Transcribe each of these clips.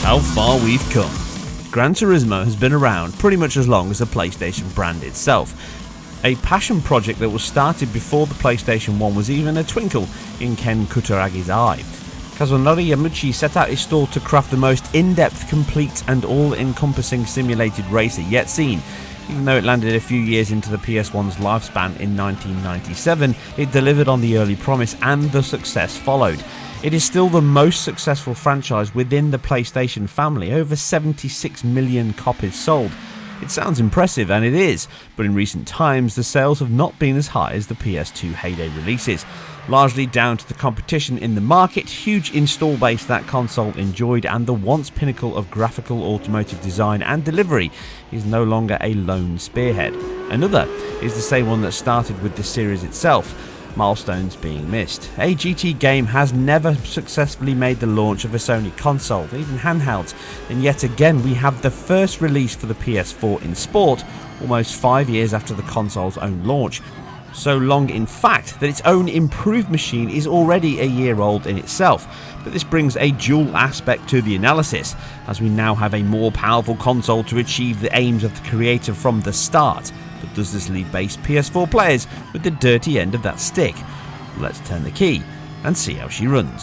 how far we've come. Gran Turismo has been around pretty much as long as the PlayStation brand itself. A passion project that was started before the PlayStation 1 was even a twinkle in Ken Kutaragi's eye. Kazunori Yamauchi set out his stall to craft the most in-depth, complete and all-encompassing simulated racer yet seen. Even though it landed a few years into the PS1's lifespan in 1997, it delivered on the early promise and the success followed. It is still the most successful franchise within the PlayStation family, over 76 million copies sold. It sounds impressive, and it is, but in recent times the sales have not been as high as the PS2 heyday releases, largely down to the competition in the market, huge install base that console enjoyed, and the once pinnacle of graphical automotive design and delivery is no longer a lone spearhead. Another is the same one that started with the series itself. Milestones being missed. A GT game has never successfully made the launch of a Sony console, even handhelds, and yet again we have the first release for the PS4 in sport almost 5 years after the console's own launch. So long in fact that its own improved machine is already a year old in itself. But this brings a dual aspect to the analysis, as we now have a more powerful console to achieve the aims of the creator from the start. But does this leave base PS4 players with the dirty end of that stick? Let's turn the key and see how she runs.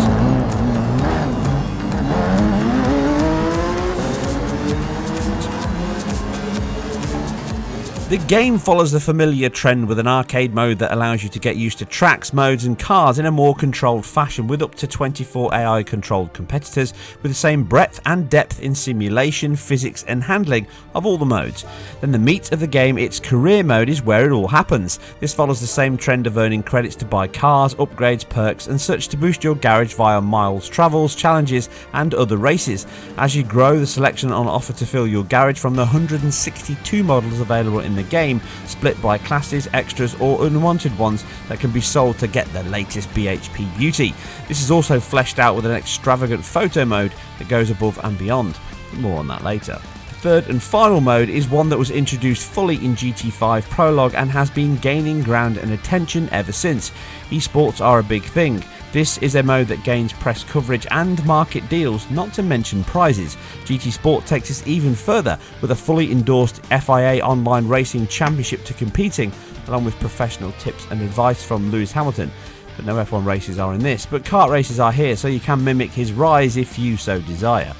The game follows the familiar trend with an arcade mode that allows you to get used to tracks, modes and cars in a more controlled fashion, with up to 24 AI controlled competitors with the same breadth and depth in simulation, physics and handling of all the modes. Then the meat of the game, its career mode, is where it all happens. This follows the same trend of earning credits to buy cars, upgrades, perks and such to boost your garage via miles, travels, challenges and other races. As you grow, the selection on offer to fill your garage from the 162 models available in the game, split by classes, extras or unwanted ones that can be sold to get the latest BHP beauty. This is also fleshed out with an extravagant photo mode that goes above and beyond, but more on that later. The third and final mode is one that was introduced fully in GT5 Prologue and has been gaining ground and attention ever since. Esports are a big thing. This is a mode that gains press coverage and market deals, not to mention prizes. GTSport takes us even further with a fully endorsed FIA Online Racing Championship to competing, along with professional tips and advice from Lewis Hamilton. But no F1 races are in this, but kart races are here, so you can mimic his rise if you so desire.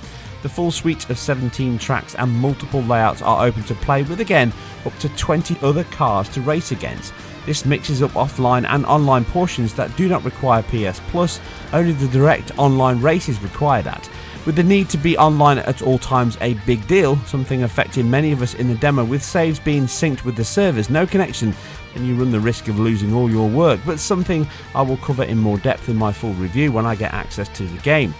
The full suite of 17 tracks and multiple layouts are open to play with, again, up to 20 other cars to race against. This mixes up offline and online portions that do not require PS Plus, only the direct online races require that. With the need to be online at all times a big deal, something affecting many of us in the demo, with saves being synced with the servers, no connection, and you run the risk of losing all your work, but something I will cover in more depth in my full review when I get access to the game.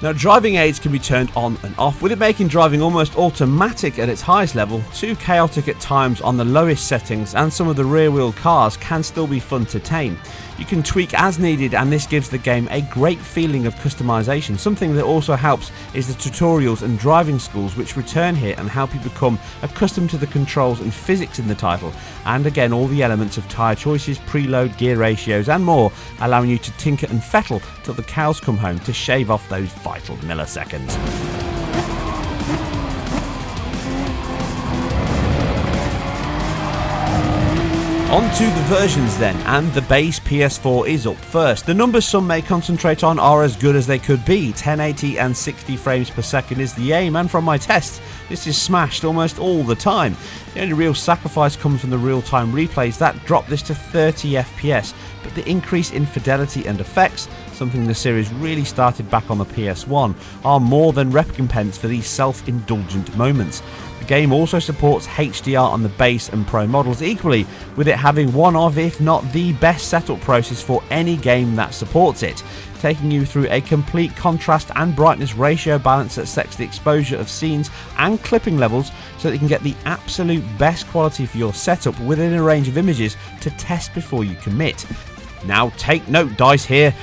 Now, driving aids can be turned on and off, with it making driving almost automatic at its highest level, to chaotic at times on the lowest settings, and some of the rear wheel cars can still be fun to tame. You can tweak as needed, and this gives the game a great feeling of customization. Something that also helps is the tutorials and driving schools, which return here and help you become accustomed to the controls and physics in the title, and again all the elements of tyre choices, preload, gear ratios and more, allowing you to tinker and fettle till the cows come home to shave off those vital milliseconds. On to the versions then, and the base PS4 is up first. The numbers some may concentrate on are as good as they could be. 1080 and 60 frames per second is the aim, and from my tests, this is smashed almost all the time. The only real sacrifice comes from the real-time replays that drop this to 30 FPS, but the increase in fidelity and effects, something the series really started back on the PS1, are more than recompense for these self-indulgent moments. The game also supports HDR on the base and Pro models equally, with it having one of, if not the best setup process for any game that supports it, taking you through a complete contrast and brightness ratio balance that sets the exposure of scenes and clipping levels so that you can get the absolute best quality for your setup within a range of images to test before you commit. Now take note, DICE here,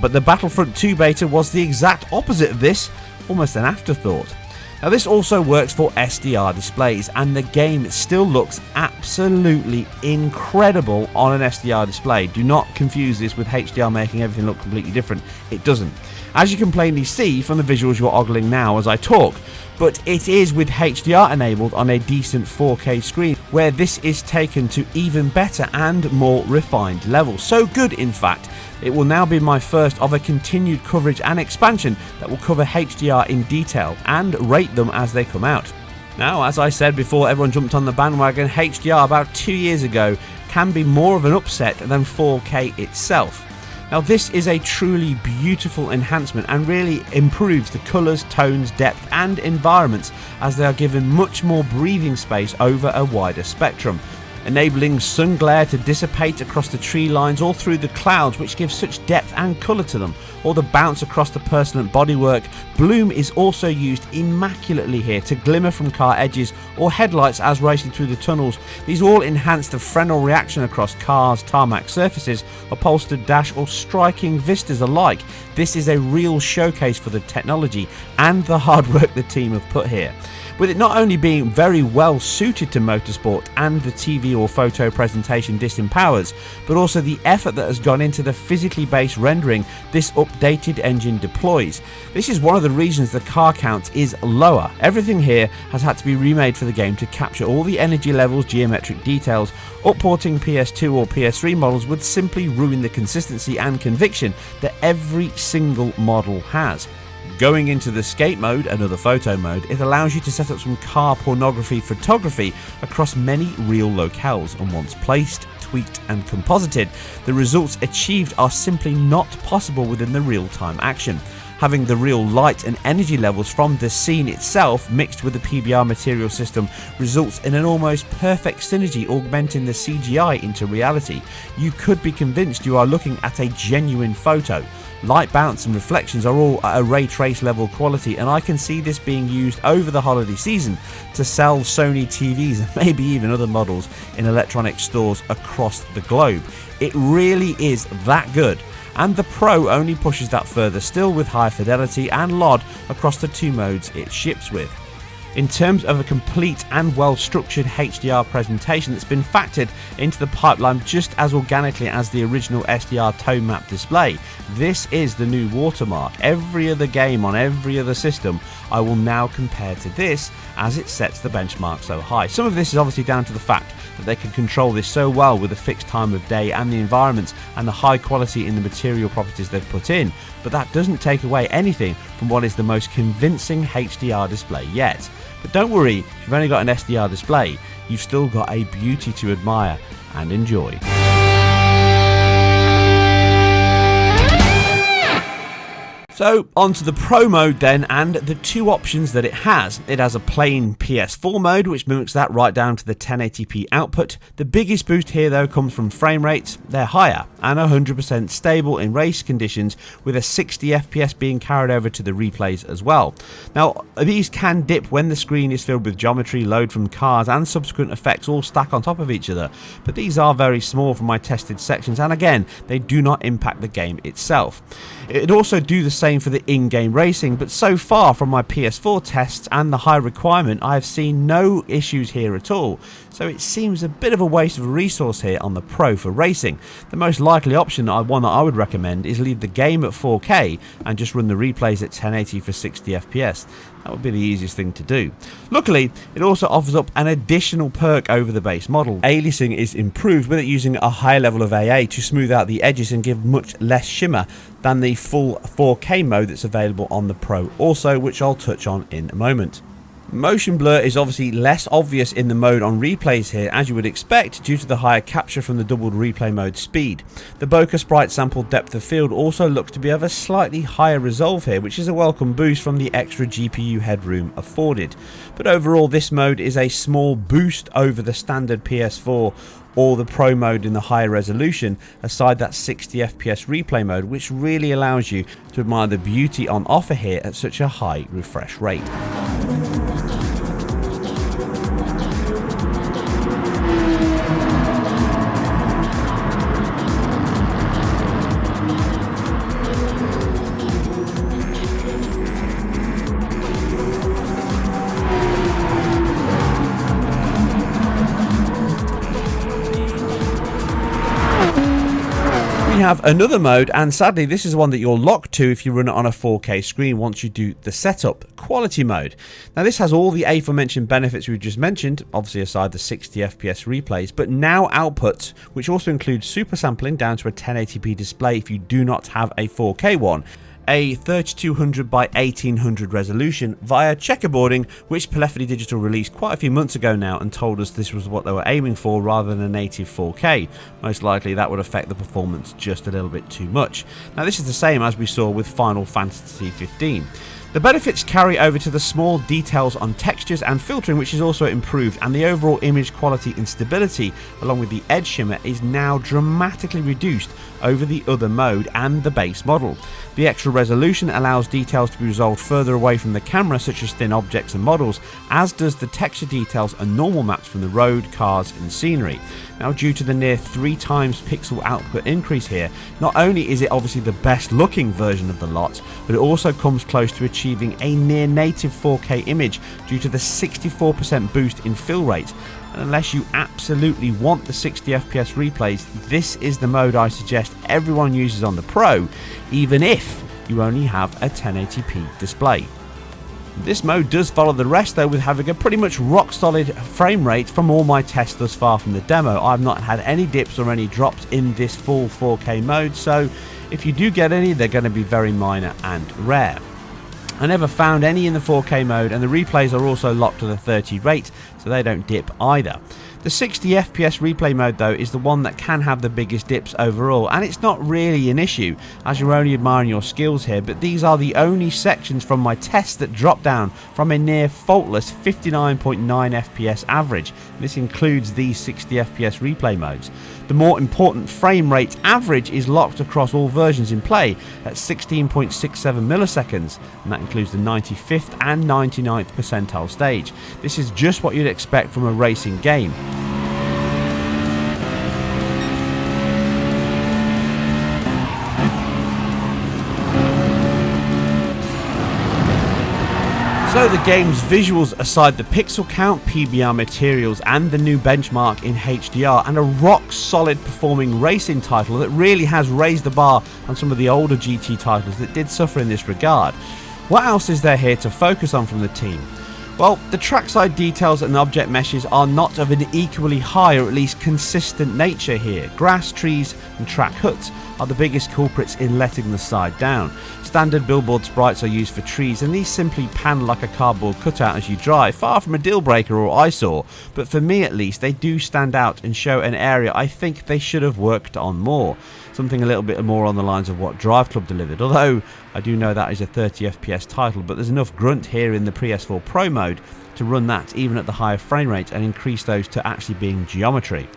but the Battlefront 2 beta was the exact opposite of this, almost an afterthought. Now this also works for SDR displays, and the game still looks absolutely incredible on an SDR display. Do not confuse this with HDR making everything look completely different. It doesn't. As you can plainly see from the visuals you're ogling now as I talk, but it is with HDR enabled on a decent 4K screen, where this is taken to even better and more refined levels. So good, in fact, it will now be my first of a continued coverage and expansion that will cover HDR in detail and rate them as they come out. Now, as I said before everyone jumped on the bandwagon, HDR about 2 years ago can be more of an upset than 4K itself. Now this is a truly beautiful enhancement and really improves the colours, tones, depth and environments as they are given much more breathing space over a wider spectrum, enabling sun glare to dissipate across the tree lines or through the clouds, which gives such depth and colour to them, or the bounce across the porcelain bodywork. Bloom is also used immaculately here to glimmer from car edges or headlights as racing through the tunnels. These all enhance the Fresnel reaction across cars, tarmac surfaces, upholstered dash or striking vistas alike. This is a real showcase for the technology and the hard work the team have put here, with it not only being very well suited to motorsport and the TV or photo presentation this empowers, but also the effort that has gone into the physically based rendering this updated engine deploys. This is one of the reasons the car count is lower. Everything here has had to be remade for the game to capture all the energy levels, geometric details. Upporting PS2 or PS3 models would simply ruin the consistency and conviction that every single model has. Going into the skate mode, another photo mode, it allows you to set up some car pornography photography across many real locales, and once placed, tweaked and composited, the results achieved are simply not possible within the real-time action. Having the real light and energy levels from the scene itself mixed with the PBR material system results in an almost perfect synergy, augmenting the CGI into reality. You could be convinced you are looking at a genuine photo. Light bounce and reflections are all at a ray trace level quality, and I can see this being used over the holiday season to sell Sony TVs and maybe even other models in electronic stores across the globe. It really is that good, and the Pro only pushes that further still with high fidelity and LOD across the two modes it ships with. In terms of a complete and well-structured HDR presentation that's been factored into the pipeline just as organically as the original SDR tone map display, this is the new watermark. Every other game on every other system I will now compare to this, as it sets the benchmark so high. Some of this is obviously down to the fact that they can control this so well with the fixed time of day and the environments and the high quality in the material properties they've put in, but that doesn't take away anything from what is the most convincing HDR display yet. But don't worry, if you've only got an SDR display, you've still got a beauty to admire and enjoy. So onto the Pro mode then, and the two options that it has. It has a plain PS4 mode, which mimics that right down to the 1080p output. The biggest boost here though comes from frame rates. They're higher and 100% stable in race conditions, with a 60 FPS being carried over to the replays as well. Now these can dip when the screen is filled with geometry, load from cars and subsequent effects all stack on top of each other, but these are very small from my tested sections, and again they do not impact the game itself. It'd also do the same for the in-game racing, but so far from my PS4 tests and the high requirement, I have seen no issues here at all, so it seems a bit of a waste of a resource here on the Pro for racing. The most likely option, one that I would recommend, is leave the game at 4K and just run the replays at 1080 for 60 FPS. That would be the easiest thing to do. Luckily, it also offers up an additional perk over the base model. Aliasing is improved, with it using a higher level of AA to smooth out the edges and give much less shimmer than the full 4K mode that's available on the Pro also, which I'll touch on in a moment. Motion blur is obviously less obvious in the mode on replays here, as you would expect, due to the higher capture from the doubled replay mode speed. The bokeh sprite sample depth of field also looks to be of a slightly higher resolve here, which is a welcome boost from the extra GPU headroom afforded. But overall, this mode is a small boost over the standard PS4 or the Pro mode in the higher resolution, aside that 60 FPS replay mode, which really allows you to admire the beauty on offer here at such a high refresh rate. have another mode, and sadly this is one that you're locked to if you run it on a 4K screen once you do the setup, quality mode. Now this has all the aforementioned benefits we've just mentioned, obviously aside the 60 FPS replays, but now outputs, which also includes super sampling down to a 1080p display if you do not have a 4K one, a 3200 by 1800 resolution via checkerboarding, which Polyphony Digital released quite a few months ago now and told us this was what they were aiming for rather than a native 4K. Most likely that would affect the performance just a little bit too much. Now this is the same as we saw with Final Fantasy 15. The benefits carry over to the small details on textures and filtering, which is also improved, and the overall image quality and stability along with the edge shimmer is now dramatically reduced over the other mode and the base model. The extra resolution allows details to be resolved further away from the camera, such as thin objects and models, as does the texture details and normal maps from the road, cars and scenery. Now, due to the near 3 times pixel output increase here, not only is it obviously the best looking version of the lot, but it also comes close to achieving a near native 4K image due to the 64% boost in fill rate. And unless you absolutely want the 60 FPS replays, this is the mode I suggest everyone uses on the Pro, even if you only have a 1080p display. This mode does follow the rest though, with having a pretty much rock solid frame rate from all my tests thus far from the demo. I've not had any dips or any drops in this full 4K mode, so if you do get any, they're going to be very minor and rare. I never found any in the 4K mode, and the replays are also locked to the 30 rate, so they don't dip either. The 60 FPS replay mode though is the one that can have the biggest dips overall, and it's not really an issue as you're only admiring your skills here, but these are the only sections from my tests that drop down from a near faultless 59.9 FPS average. This includes these 60 FPS replay modes. The more important frame rate average is locked across all versions in play at 16.67 milliseconds, and that includes the 95th and 99th percentile stage. This is just what you'd expect from a racing game. So the game's visuals aside, the pixel count, PBR materials and the new benchmark in HDR, and a rock solid performing racing title that really has raised the bar on some of the older GT titles that did suffer in this regard. What else is there here to focus on from the team? Well, the trackside details and object meshes are not of an equally high or at least consistent nature here. Grass, trees and track huts are the biggest culprits in letting the side down. Standard billboard sprites are used for trees, and these simply pan like a cardboard cutout as you drive, far from a deal breaker or eyesore, but for me at least they do stand out and show an area I think they should have worked on more. Something a little bit more on the lines of what Drive Club delivered, although I do know that is a 30 FPS title, but there's enough grunt here in the PS4 Pro mode to run that even at the higher frame rate and increase those to actually being geometry.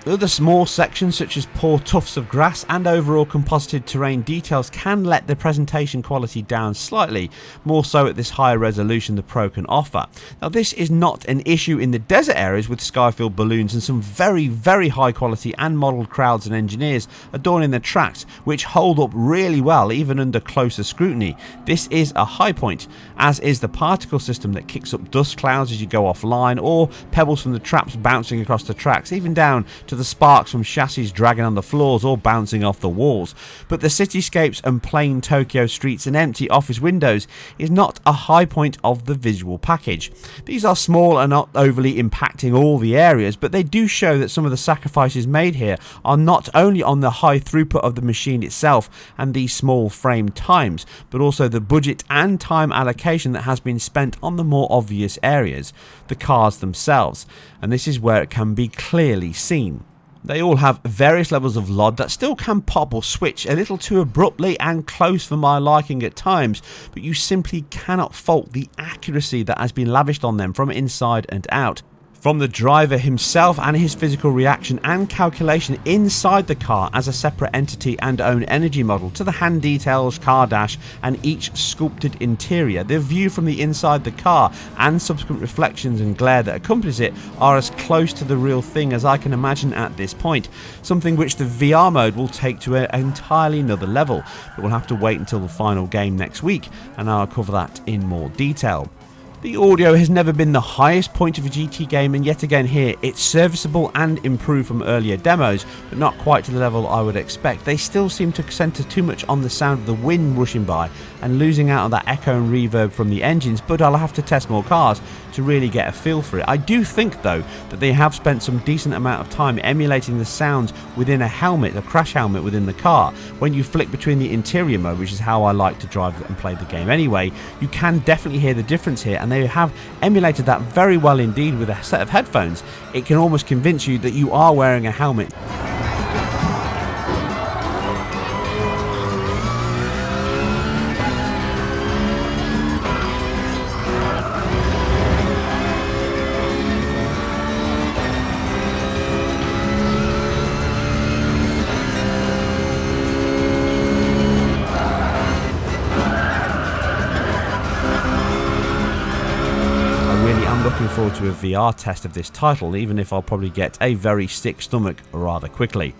Other small sections such as poor tufts of grass and overall composited terrain details can let the presentation quality down slightly, more so at this higher resolution the Pro can offer. Now this is not an issue in the desert areas with sky-filled balloons and some very high quality and modelled crowds and engineers adorning the tracks, which hold up really well even under closer scrutiny. This is a high point, as is the particle system that kicks up dust clouds as you go offline, or pebbles from the traps bouncing across the tracks, even down to the sparks from chassis dragging on the floors or bouncing off the walls. But the cityscapes and plain Tokyo streets and empty office windows is not a high point of the visual package. These are small and not overly impacting all the areas, but they do show that some of the sacrifices made here are not only on the high throughput of the machine itself and these small frame times, but also the budget and time allocation that has been spent on the more obvious areas, the cars themselves, and this is where it can be clearly seen. They all have various levels of LOD that still can pop or switch a little too abruptly and close for my liking at times, but you simply cannot fault the accuracy that has been lavished on them from inside and out. From the driver himself and his physical reaction and calculation inside the car as a separate entity and own energy model, to the hand details, car dash and each sculpted interior, the view from the inside the car and subsequent reflections and glare that accompanies it are as close to the real thing as I can imagine at this point, something which the VR mode will take to an entirely another level, but we'll have to wait until the final game next week and I'll cover that in more detail. The audio has never been the highest point of a GT game, and yet again here it's serviceable and improved from earlier demos, but not quite to the level I would expect. They still seem to centre too much on the sound of the wind rushing by and losing out on that echo and reverb from the engines, but I'll have to test more cars to really get a feel for it. I do think though that they have spent some decent amount of time emulating the sounds within a helmet, a crash helmet within the car. When you flick between the interior mode, which is how I like to drive and play the game anyway, you can definitely hear the difference here, and they have emulated that very well indeed with a set of headphones. It can almost convince you that you are wearing a helmet. Looking forward to a VR test of this title, even if I'll probably get a very sick stomach rather quickly.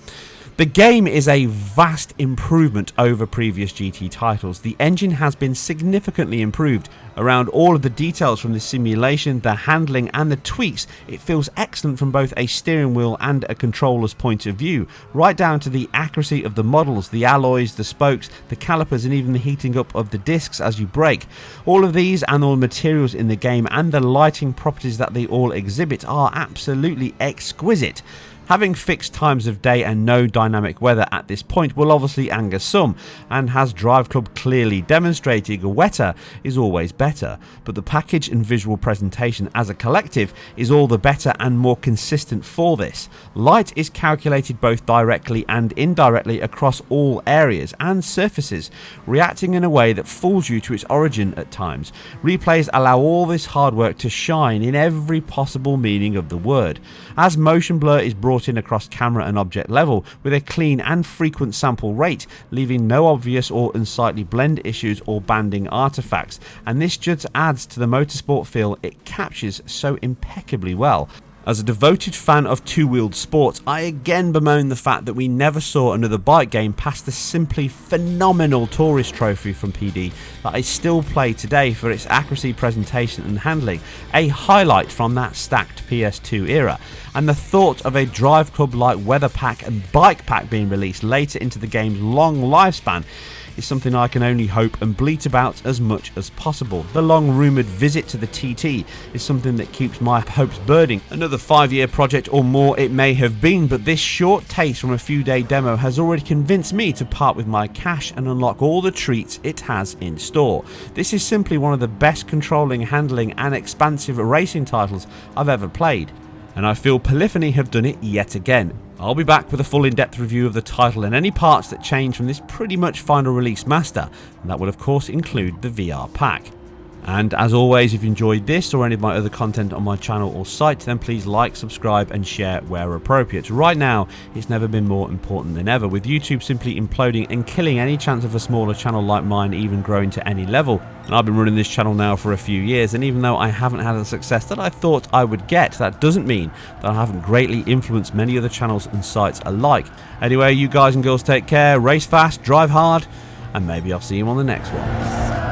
The game is a vast improvement over previous GT titles. The engine has been significantly improved. Around all of the details from the simulation, the handling and the tweaks, it feels excellent from both a steering wheel and a controller's point of view, right down to the accuracy of the models, the alloys, the spokes, the calipers and even the heating up of the discs as you brake. All of these and all the materials in the game and the lighting properties that they all exhibit are absolutely exquisite. Having fixed times of day and no dynamic weather at this point will obviously anger some, and has Drive Club clearly demonstrating, wetter is always better, but the package and visual presentation as a collective is all the better and more consistent for this. Light is calculated both directly and indirectly across all areas and surfaces, reacting in a way that fools you to its origin at times. Replays allow all this hard work to shine in every possible meaning of the word, as motion blur is brought in across camera and object level with a clean and frequent sample rate, leaving no obvious or unsightly blend issues or banding artifacts, and this just adds to the motorsport feel it captures so impeccably well. As a devoted fan of two-wheeled sports, I again bemoan the fact that we never saw another bike game past the simply phenomenal Tourist Trophy from PD that I still play today for its accuracy, presentation and handling, a highlight from that stacked PS2 era. And the thought of a Drive Club like weather pack and bike pack being released later into the game's long lifespan is something I can only hope and bleat about as much as possible. The long rumoured visit to the TT is something that keeps my hopes burning. Another 5-year project or more it may have been, but this short taste from a few-day demo has already convinced me to part with my cash and unlock all the treats it has in store. This is simply one of the best controlling, handling and expansive racing titles I've ever played, and I feel Polyphony have done it yet again. I'll be back with a full in-depth review of the title and any parts that change from this pretty much final release master, and that will of course include the VR pack. And as always, if you enjoyed this or any of my other content on my channel or site, then please like, subscribe and share where appropriate. Right now, it's never been more important than ever, with YouTube simply imploding and killing any chance of a smaller channel like mine even growing to any level. And I've been running this channel now for a few years, and even though I haven't had the success that I thought I would get, that doesn't mean that I haven't greatly influenced many other channels and sites alike. Anyway, you guys and girls take care, race fast, drive hard, and maybe I'll see you on the next one.